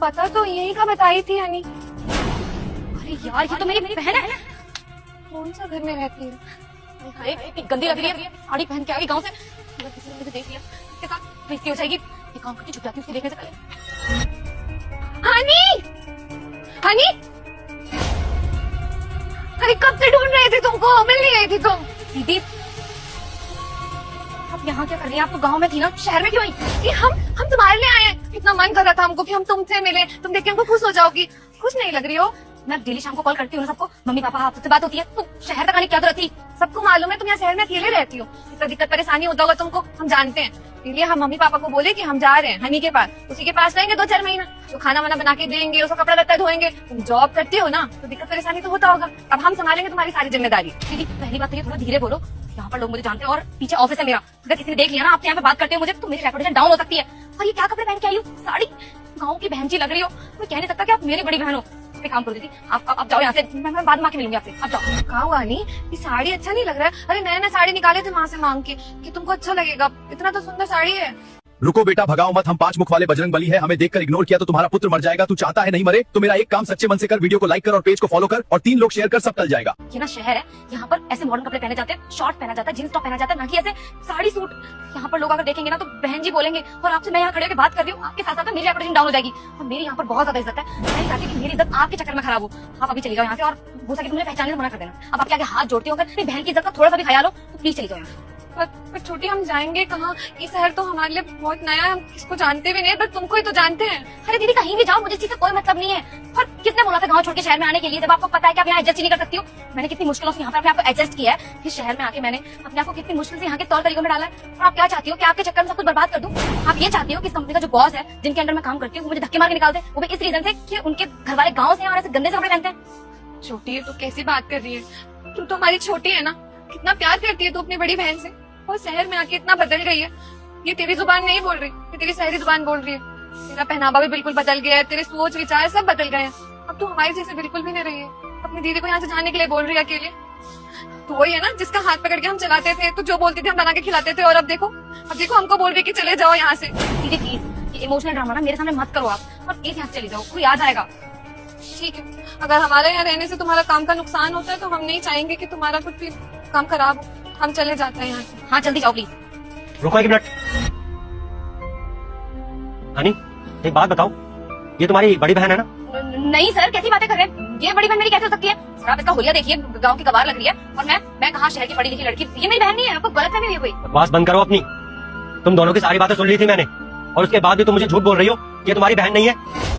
पता तो यही का बताई थी हनी। अरे यार ये तो मेरी बहन है। कौन सा घर में रहती है? हाय इतनी गंदी लग रही है, साड़ी पहन के आई गांव से। अगर किसी ने मुझे देख लिया इसके साथ बेइज्जती हो जाएगी। ये काम करके छुप जाती हूँ उसके देखने से पहले। हनी, हनी, अरे कब से ढूंढ रहे थे तुमको, मिल नहीं रही थी तुम। दीदी आप यहाँ क्या कर रही हैं? आप तो गांव में थी ना, शहर में क्यों आई? कि हम तुम्हारे लिए आए हैं। इतना मन कर रहा था हमको कि हम तुमसे मिले, तुम देख के हमको खुश हो जाओगी। खुश नहीं लग रही हो? मैं डेली शाम को कॉल करती हूँ ना सबको, मम्मी पापा आपसे बात होती है। तो शहर तक आने की क्या जरूरत थी? सबको मालूम है तुम यहाँ शहर में अकेले रहती हो, इतना दिक्कत परेशानी होता होगा तुमको, हम जानते हैं। इसलिए हम मम्मी पापा को बोले कि हम जा रहे हैं हनी के पास, उसी के पास रहेंगे 2-4 महीना, तो खाना वाना बना के देंगे, उसका कपड़ा लत्ता धोएंगे। तुम जॉब करते हो ना, तो दिक्कत परेशानी तो होता होगा। अब हम संभालेंगे तुम्हारी सारी जिम्मेदारी। दीदी पहली बात तो ये थोड़ा धीरे बोलो, यहाँ पर लोग मुझे जानते हैं और पीछे ऑफिस है मेरा। अगर किसी ने देख लिया ना आपसे यहाँ पे बात करते हो मुझे, तो मेरी रेपुटेशन डाउन हो सकती है। और ये क्या कपड़े पहन के आई हो? साड़ी, गाँव की बहन जी लग रही हो। कोई कह नहीं सकता कि आप मेरी बड़ी बहन हो। एक काम करो दीदी, आप जाओ यहाँ से, मैं बाद में आके मिलूंगी आपसे। आप जाओ। कहा हुआ नहीं, ये साड़ी अच्छा नहीं लग रहा है। अरे नया नया साड़ी निकाले थे माँ से मांग के कि तुमको अच्छा लगेगा, इतना तो सुंदर साड़ी है। रुको बेटा, भगाओ मत, हम 5 मुख वाले बजरंग बली है। हमें देखकर इग्नोर किया तो तुम्हारा पुत्र मर जाएगा। तू चाहता है नहीं मरे? तो मेरा एक काम सच्चे मन से कर, वीडियो को लाइक कर और पेज को फॉलो कर और 3 लोग शेयर कर, सब टल जाएगा। ये ना शहर है, यहाँ पर ऐसे मॉडर्न कपड़े पहने जाते हैं, शॉर्ट पहना जाता है, जींस टॉप पहना जाता है, ना कि ऐसे साड़ी सूट। यहाँ पर लोग अगर देखेंगे ना तो बहन जी बोलेंगे, और आपसे मैं यहाँ खड़े होकर बात कर रही हूँ, आपके साथ साथ मेरी रेपुटेशन डाउन हो जाएगी। और मेरी यहाँ पर बहुत ज्यादा इज्जत है। मैं नहीं चाहती कि मेरी इज्जत आपके चक्कर में खराब हो। आप अभी चली जाओ यहाँ से, और हो सके मुझे पहचानने से मना कर देना। अब आपके आगे हाथ जोड़ती हूँ, अगर मेरी बहन की इज्जत का थोड़ा सा भी ख्याल हो तो प्लीज चली जाओ यहाँ। पर छोटी, हम जाएंगे कहाँ? ये शहर तो हमारे लिए बहुत नया है, हम किसको जानते भी नहीं, बस तुमको ही तो जानते हैं। अरे दीदी कहीं भी जाओ, मुझे इस चीज से कोई मतलब नहीं है। और किसने बोला था गांव छोड़ के शहर में आने के लिए, जब आपको पता है कि आप यहाँ एडजस्ट नहीं कर सकती हो? मैंने कितनी मुश्किलों से यहाँ पर अपने आपको एडजस्ट किया है। इस शहर में आके मैंने अपने आपको कितनी मुश्किल से यहाँ के तौर तरीकों में डाला है। और आप क्या चाहती हो कि आपके चक्कर में सब कुछ बर्बाद कर दूं? आप ये चाहती हो कि इस कंपनी का जो बॉस है, जिनके अंडर में काम करती हूँ, वो मुझे धक्के मार के निकाल दे, वो भी इस रीजन से कि उनके घर वाले गाँव से और ऐसे गंदे से कपड़े पहनते हैं। छोटी, ये तो कैसी बात कर रही है? तुम तो हमारी छोटी है ना, कितना प्यार करती है तू अपनी बड़ी बहन से, और शहर में आके इतना बदल गई है। ये तेरी जुबान नहीं बोल रही, ये तेरी शहरी जुबान बोल रही है। तेरा पहनावा भी बिल्कुल बदल गया है, तेरे सोच विचार सब बदल गए हैं। अब तू हमारी जैसे बिल्कुल भी नहीं रही है। अपनी दीदी को यहाँ से जाने के लिए बोल रही है अकेले। तो वही है ना जिसका हाथ पकड़ के हम चलाते थे, तो जो बोलते थे हम बना के खिलाते थे, और अब देखो हमको बोल रही है कि चले जाओ यहाँ से। दीदी प्लीज ये इमोशनल ड्रामा ना मेरे सामने मत करो आप, और प्लीज यहाँ से चली जाओ, कोई आ जाएगा। ठीक है, अगर हमारे यहाँ रहने से तुम्हारा काम का नुकसान होता है तो हम नहीं चाहेंगे कि तुम्हारा कुछ भी काम खराब हो। हम चले जाते हैं यहाँ से। हाँ जल्दी जाओ प्लीज। रुको 1 मिनट। हनी एक बात बताओ, ये तुम्हारी बड़ी बहन है ना? नहीं सर, कैसी बातें कर रहे हैं? ये बड़ी बहन मेरी कैसे हो सकती है? सर आप इसका हुलिया देखिए, गांव की गवार लग रही है, और मैं कहाँ शहर की पढ़ी लिखी लड़की? ये मेरी बहन नहीं है, आपको गलतफहमी हुई है कोई। बकवास बंद करो अपनी। तुम दोनों की सारी बातें सुन ली थी मैंने, और उसके बाद भी तुम मुझे झूठ बोल रही हो कि ये तुम्हारी बहन नहीं है।